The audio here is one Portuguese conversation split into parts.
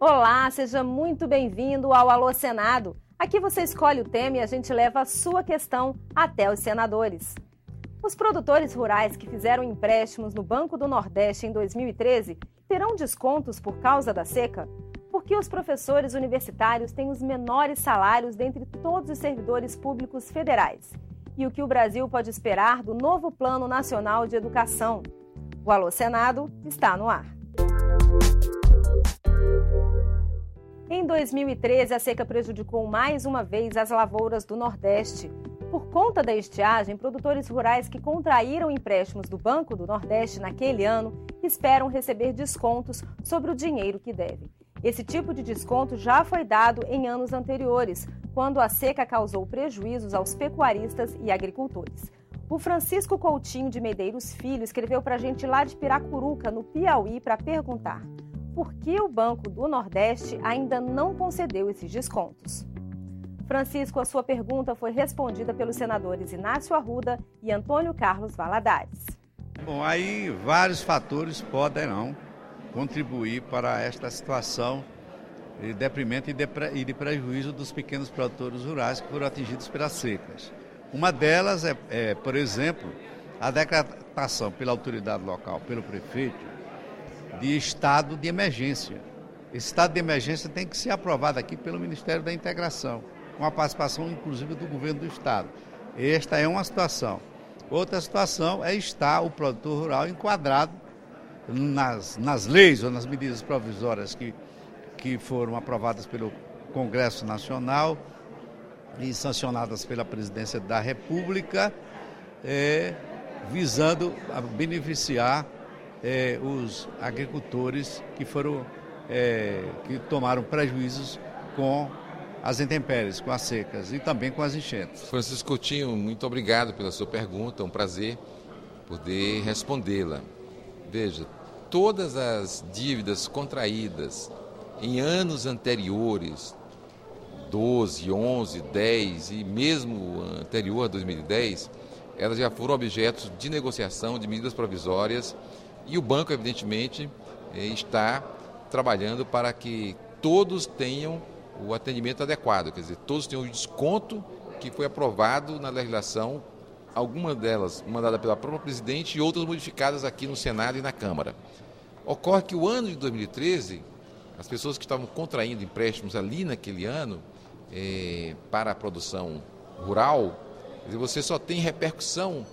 Olá, seja muito bem-vindo ao Alô Senado. Aqui você escolhe o tema e a gente leva a sua questão até os senadores. Os produtores rurais que fizeram empréstimos no Banco do Nordeste em 2013 terão descontos por causa da seca? Porque os professores universitários têm os menores salários dentre todos os servidores públicos federais. E o que o Brasil pode esperar do novo Plano Nacional de Educação? O Alô Senado está no ar. Em 2013, a seca prejudicou mais uma vez as lavouras do Nordeste. Por conta da estiagem, produtores rurais que contraíram empréstimos do Banco do Nordeste naquele ano esperam receber descontos sobre o dinheiro que devem. Esse tipo de desconto já foi dado em anos anteriores, quando a seca causou prejuízos aos pecuaristas e agricultores. O Francisco Coutinho de Medeiros Filho escreveu para a gente lá de Piracuruca, no Piauí, para perguntar: por que o Banco do Nordeste ainda não concedeu esses descontos? Francisco, a sua pergunta foi respondida pelos senadores Inácio Arruda e Antônio Carlos Valadares. Bom, aí vários fatores poderão contribuir para esta situação de deprimento e de prejuízo dos pequenos produtores rurais que foram atingidos pelas secas. Uma delas é, por exemplo, a decretação pela autoridade local, pelo prefeito, de estado de emergência. Esse estado de emergência tem que ser aprovado aqui pelo Ministério da Integração, com a participação inclusive do governo do estado. Esta é uma situação. Outra situação é estar o produtor rural enquadrado nas leis ou nas medidas provisórias que foram aprovadas pelo Congresso Nacional e sancionadas pela Presidência da República, visando a beneficiar os agricultores que tomaram prejuízos com as intempéries, com as secas e também com as enchentes. Francisco Coutinho, muito obrigado pela sua pergunta, é um prazer poder respondê-la. Veja, todas as dívidas contraídas em anos anteriores, 12, 11, 10 e mesmo anterior a 2010, elas já foram objeto de negociação de medidas provisórias e o banco, evidentemente, está trabalhando para que todos tenham o atendimento adequado, quer dizer, todos tenham o desconto que foi aprovado na legislação, algumas delas mandadas pela própria presidente e outras modificadas aqui no Senado e na Câmara. Ocorre que o ano de 2013, as pessoas que estavam contraindo empréstimos ali naquele ano para a produção rural, quer dizer, você só tem repercussão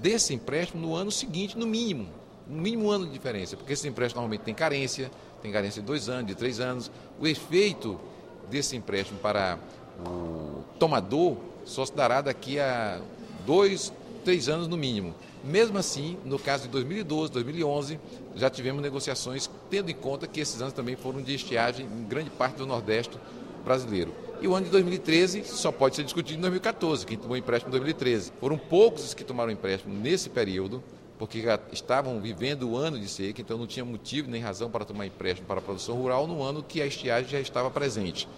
desse empréstimo no ano seguinte, no mínimo um ano de diferença, porque esse empréstimo normalmente tem carência de 2 anos, de 3 anos. O efeito desse empréstimo para o tomador só se dará daqui a 2, 3 anos no mínimo. Mesmo assim, no caso de 2012, 2011, já tivemos negociações tendo em conta que esses anos também foram de estiagem em grande parte do Nordeste brasileiro. E o ano de 2013 só pode ser discutido em 2014, quem tomou empréstimo em 2013. Foram poucos os que tomaram empréstimo nesse período, porque já estavam vivendo o ano de seca, então não tinha motivo nem razão para tomar empréstimo para a produção rural no ano que a estiagem já estava presente.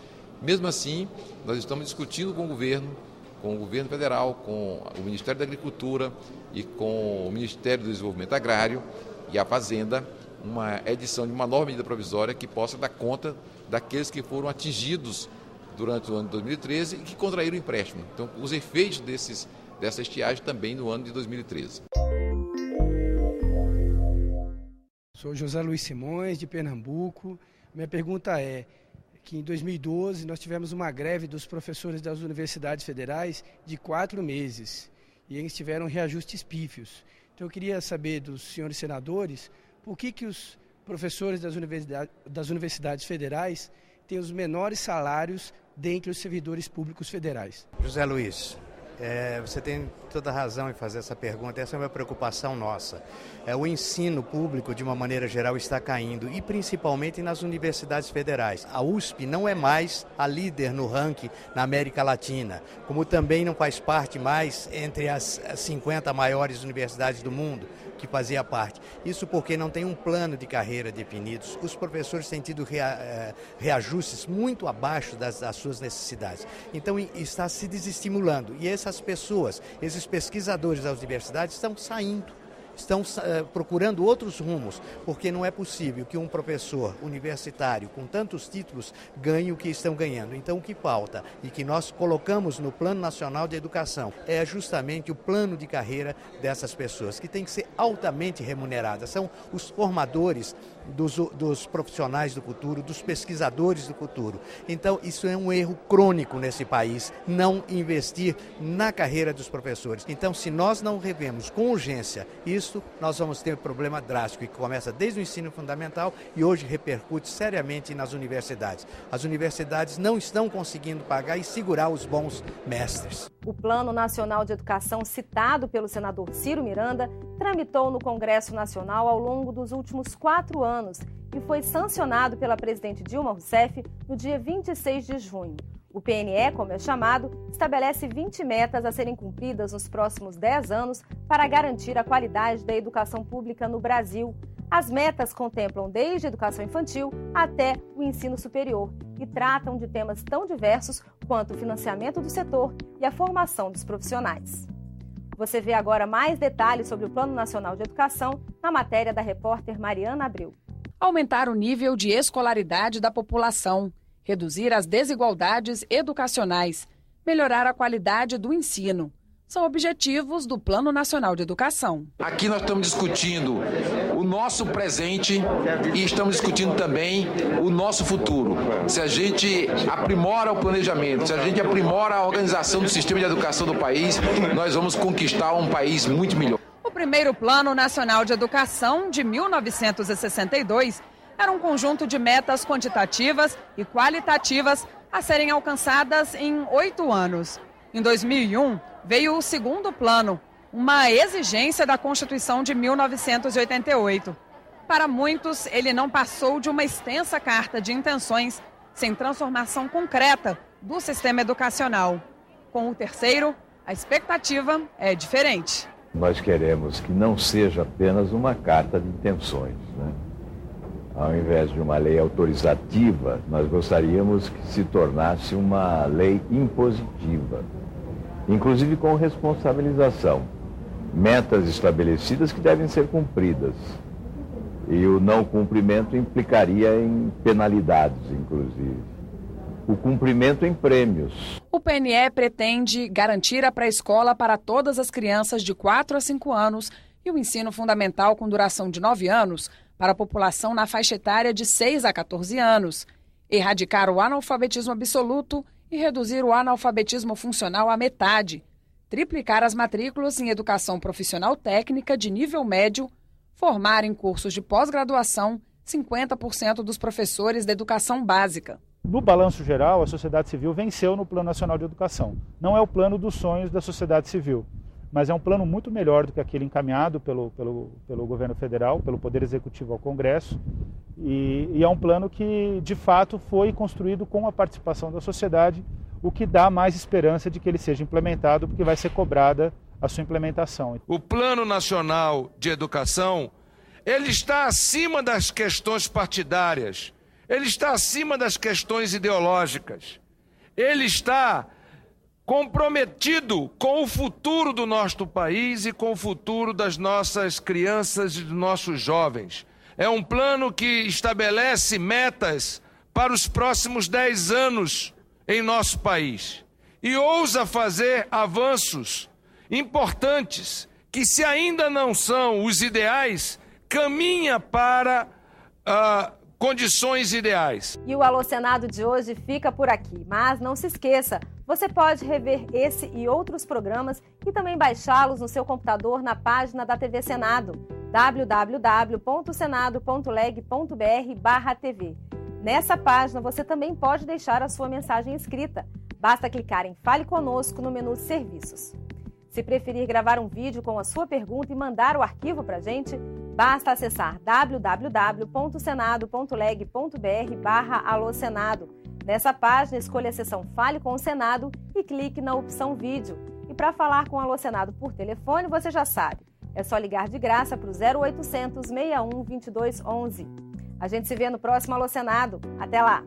Mesmo assim, nós estamos discutindo com o governo federal, com o Ministério da Agricultura e com o Ministério do Desenvolvimento Agrário e a Fazenda, uma edição de uma nova medida provisória que possa dar conta daqueles que foram atingidos durante o ano de 2013 e que contraíram empréstimo. Então, os efeitos dessa estiagem também no ano de 2013. Sou José Luiz Simões, de Pernambuco. Minha pergunta é que em 2012 nós tivemos uma greve dos professores das universidades federais de 4 meses e eles tiveram reajustes pífios. Então eu queria saber dos senhores senadores por que os professores das universidades federais têm os menores salários dentre os servidores públicos federais. José Luiz, você tem toda a razão em fazer essa pergunta, essa é uma preocupação nossa. O ensino público, de uma maneira geral, está caindo, e principalmente nas universidades federais. A USP não é mais a líder no ranking na América Latina, como também não faz parte mais entre as 50 maiores universidades do mundo, que fazia parte. Isso porque não tem um plano de carreira definido. Os professores têm tido reajustes muito abaixo das suas necessidades. Então está se desestimulando. E essas pessoas, esses pesquisadores das universidades estão estão procurando outros rumos, porque não é possível que um professor universitário com tantos títulos ganhe o que estão ganhando. Então, o que falta e que nós colocamos no Plano Nacional de Educação é justamente o plano de carreira dessas pessoas, que tem que ser altamente remuneradas. São os formadores dos profissionais do futuro, dos pesquisadores do futuro. Então, isso é um erro crônico nesse país, não investir na carreira dos professores. Então, se nós não revemos com urgência isso, nós vamos ter um problema drástico, que começa desde o ensino fundamental e hoje repercute seriamente nas universidades. As universidades não estão conseguindo pagar e segurar os bons mestres. O Plano Nacional de Educação, citado pelo senador Ciro Miranda, tramitou no Congresso Nacional ao longo dos últimos 4 anos e foi sancionado pela presidente Dilma Rousseff no dia 26 de junho. O PNE, como é chamado, estabelece 20 metas a serem cumpridas nos próximos 10 anos para garantir a qualidade da educação pública no Brasil. As metas contemplam desde a educação infantil até o ensino superior e tratam de temas tão diversos quanto o financiamento do setor e a formação dos profissionais. Você vê agora mais detalhes sobre o Plano Nacional de Educação na matéria da repórter Mariana Abreu. Aumentar o nível de escolaridade da população, reduzir as desigualdades educacionais, melhorar a qualidade do ensino. São objetivos do Plano Nacional de Educação. Aqui nós estamos discutindo o nosso presente e estamos discutindo também o nosso futuro. Se a gente aprimora o planejamento, se a gente aprimora a organização do sistema de educação do país, nós vamos conquistar um país muito melhor. O primeiro Plano Nacional de Educação, de 1962, era um conjunto de metas quantitativas e qualitativas a serem alcançadas em 8 anos. Em 2001, veio o segundo plano, uma exigência da Constituição de 1988. Para muitos, ele não passou de uma extensa carta de intenções, sem transformação concreta do sistema educacional. Com o terceiro, a expectativa é diferente. Nós queremos que não seja apenas uma carta de intenções, né? Ao invés de uma lei autorizativa, nós gostaríamos que se tornasse uma lei impositiva, inclusive com responsabilização, metas estabelecidas que devem ser cumpridas. E o não cumprimento implicaria em penalidades, inclusive. O cumprimento em prêmios. O PNE pretende garantir a pré-escola para todas as crianças de 4 a 5 anos e o ensino fundamental com duração de 9 anos para a população na faixa etária de 6 a 14 anos, erradicar o analfabetismo absoluto e reduzir o analfabetismo funcional à metade, triplicar as matrículas em educação profissional técnica de nível médio, formar em cursos de pós-graduação 50% dos professores da educação básica. No balanço geral, a sociedade civil venceu no Plano Nacional de Educação. Não é o plano dos sonhos da sociedade civil, mas é um plano muito melhor do que aquele encaminhado pelo governo federal, pelo Poder Executivo ao Congresso, e é um plano que, de fato, foi construído com a participação da sociedade, o que dá mais esperança de que ele seja implementado, porque vai ser cobrada a sua implementação. O Plano Nacional de Educação, ele está acima das questões partidárias, ele está acima das questões ideológicas, ele está comprometido com o futuro do nosso país e com o futuro das nossas crianças e dos nossos jovens. É um plano que estabelece metas para os próximos 10 anos em nosso país e ousa fazer avanços importantes que, se ainda não são os ideais, caminha para condições ideais. E o Alô Senado de hoje fica por aqui, mas não se esqueça, você pode rever esse e outros programas e também baixá-los no seu computador na página da TV Senado, www.senado.leg.br/TV. Nessa página você também pode deixar a sua mensagem escrita. Basta clicar em Fale Conosco no menu Serviços. Se preferir gravar um vídeo com a sua pergunta e mandar o arquivo para a gente, basta acessar www.senado.leg.br/Alô Senado. Nessa página, escolha a seção Fale com o Senado e clique na opção Vídeo. E para falar com o Alô Senado por telefone, você já sabe, é só ligar de graça para o 0800 61 22 11. A gente se vê no próximo Alô Senado. Até lá!